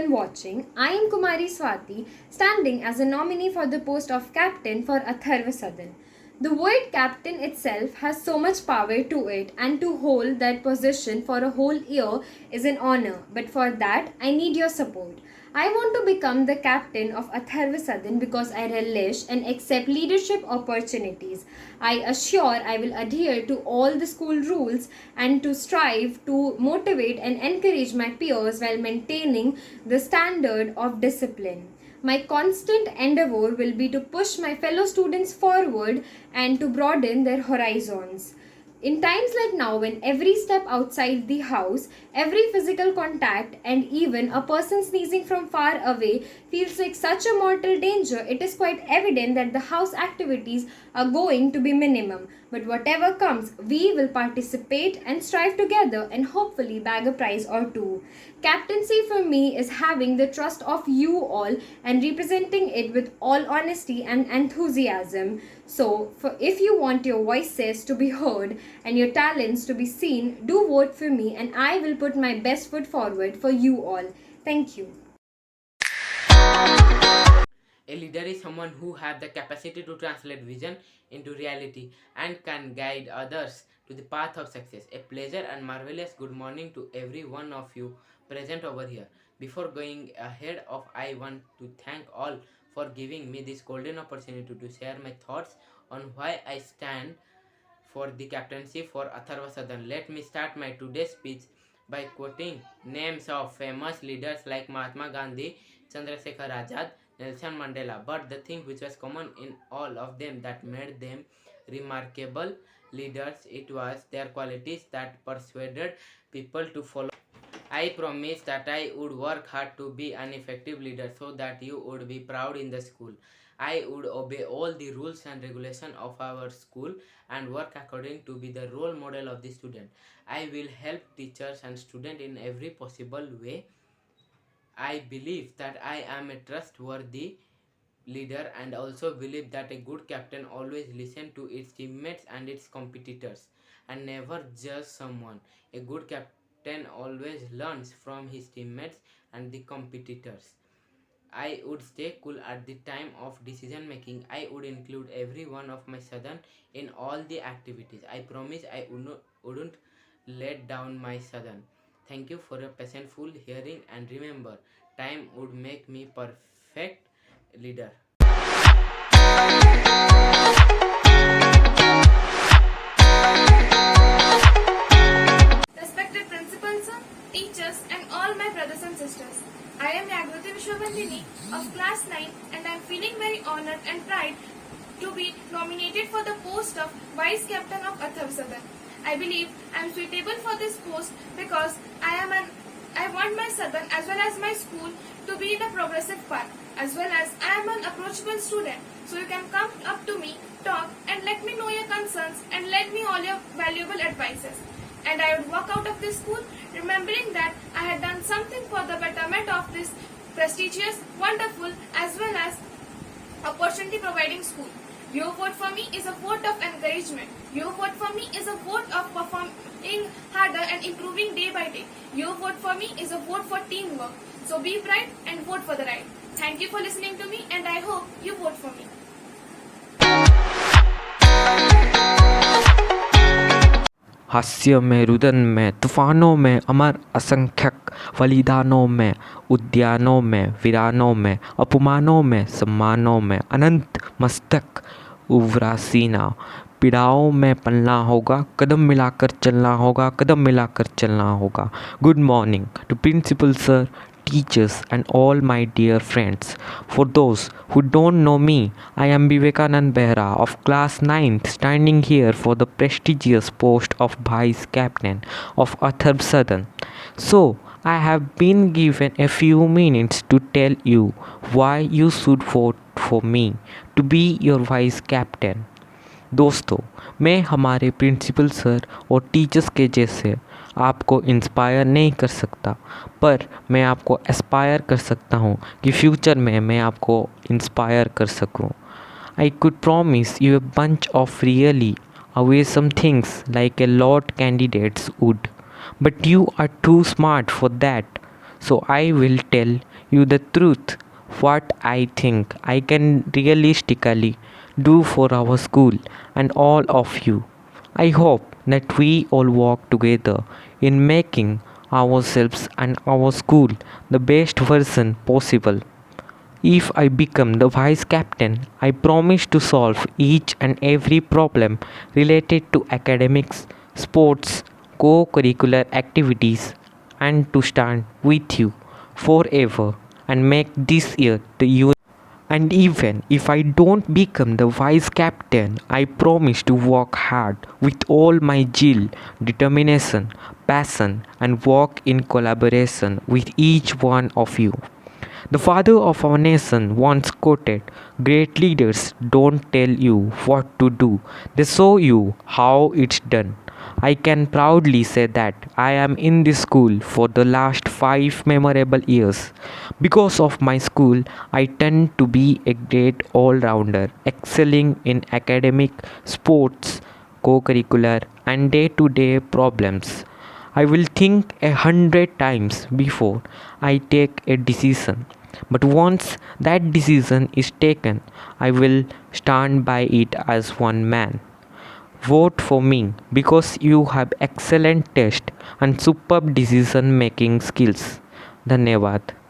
everyone watching. I am Kumari Swati, standing as a nominee for the post of captain for Atharva Sadan. The word captain itself has so much power to it, and to hold that position for a whole year is an honor. But for that, I need your support. I want to become the captain of Atharva Sadan because I relish and accept leadership opportunities. I assure I will adhere to all the school rules and to strive to motivate and encourage my peers while maintaining the standard of discipline. My constant endeavor will be to push my fellow students forward and to broaden their horizons. In times like now, when every step outside the house, every physical contact, and even a person sneezing from far away feels like such a mortal danger, it is quite evident that the house activities are going to be minimum. But whatever comes, we will participate and strive together and hopefully bag a prize or two. Captaincy for me is having the trust of you all and representing it with all honesty and enthusiasm. So, if you want your voices to be heard and your talents to be seen, do vote for me and I will put my best foot forward for you all. Thank you. A leader is someone who has the capacity to translate vision into reality and can guide others to the path of success. A pleasure and marvelous good morning to every one of you present over here. Before going ahead of, I want to thank all for giving me this golden opportunity to share my thoughts on why I stand for the captaincy for Atharva Sadan. Let me start my today's speech by quoting names of famous leaders like Mahatma Gandhi, Chandrasekhar Azad, Nelson Mandela. But the thing which was common in all of them that made them remarkable leaders, it was their qualities that persuaded people to follow. I promise that I would work hard to be an effective leader so that you would be proud in the school. I would obey all the rules and regulations of our school and work according to be the role model of the student. I will help teachers and students in every possible way. I believe that I am a trustworthy leader and also believe that a good captain always listens to its teammates and its competitors and never judge someone. A good captain always learns from his teammates and the competitors. I would stay cool at the time of decision making. I would include every one of my son in all the activities. I promise I wouldn't let down my son. Thank you for your patientful hearing and remember, time would make me perfect leader. Respected principals, teachers, and all my brothers and sisters. I am Yagruti Vishwabandini of class 9 and I am feeling very honored and pride to be nominated for the post of Vice Captain of Atharva Sadan. I believe I am suitable for this post because I want my Sadan as well as my school to be in a progressive path, as well as I am an approachable student. So you can come up to me, talk and let me know your concerns and let me all your valuable advices. And I would walk out of this school remembering that I had done something for the betterment of this prestigious, wonderful as well as opportunity providing school. Your vote for me is a vote of encouragement. Your vote for me is a vote of performing harder and improving day by day. Your vote for me is a vote for teamwork. So be bright and vote for the right. Thank you for listening to me and I hope you vote for me. हास्य में, रुदन में, तूफानों में, अमर असंख्यक बलिदानों में, उद्यानों में, वीरानों में, अपमानों में, सम्मानों में, अनंत मस्तक उव्रासीना, पीड़ाओं में पलना होगा, कदम मिलाकर चलना होगा, कदम मिलाकर चलना होगा. Good morning to principal sir, teachers and all my dear friends. For those who don't know me, I am Vivekanand Behra of class 9th, standing here for the prestigious post of Vice Captain of Atharva Sadan. So, I have been given a few minutes to tell you why you should vote for me to be your Vice Captain. दोस्तों, मैं हमारे principal sir और teachers के जैसे आपको inspire नहीं कर सकता, पर मैं आपको एस्पायर कर सकता हूँ कि फ्यूचर में मैं आपको इंस्पायर कर सकूँ. I could promise you a bunch of really awesome things like a lot candidates would, but you are too smart for that. So I will tell you the truth, what I think I can realistically do for our school and all of you. I hope that we all work together in making ourselves and our school the best version possible. If I become the vice captain, I promise to solve each and every problem related to academics, sports, co curricular activities, and to stand with you forever and make this year the and even if I don't become the vice captain, I promise to work hard with all my zeal, determination, passion, and work in collaboration with each one of you. The father of our nation once quoted, "Great leaders don't tell you what to do, they show you how it's done." I can proudly say that I am in this school for the last 5 memorable years. Because of my school, I tend to be a great all rounder, excelling in academic, sports, co curricular, and day to day problems. I will think 100 times before I take a decision. But once that decision is taken, I will stand by it as one man. Vote for me because you have excellent taste and superb decision making skills. धन्यवाद.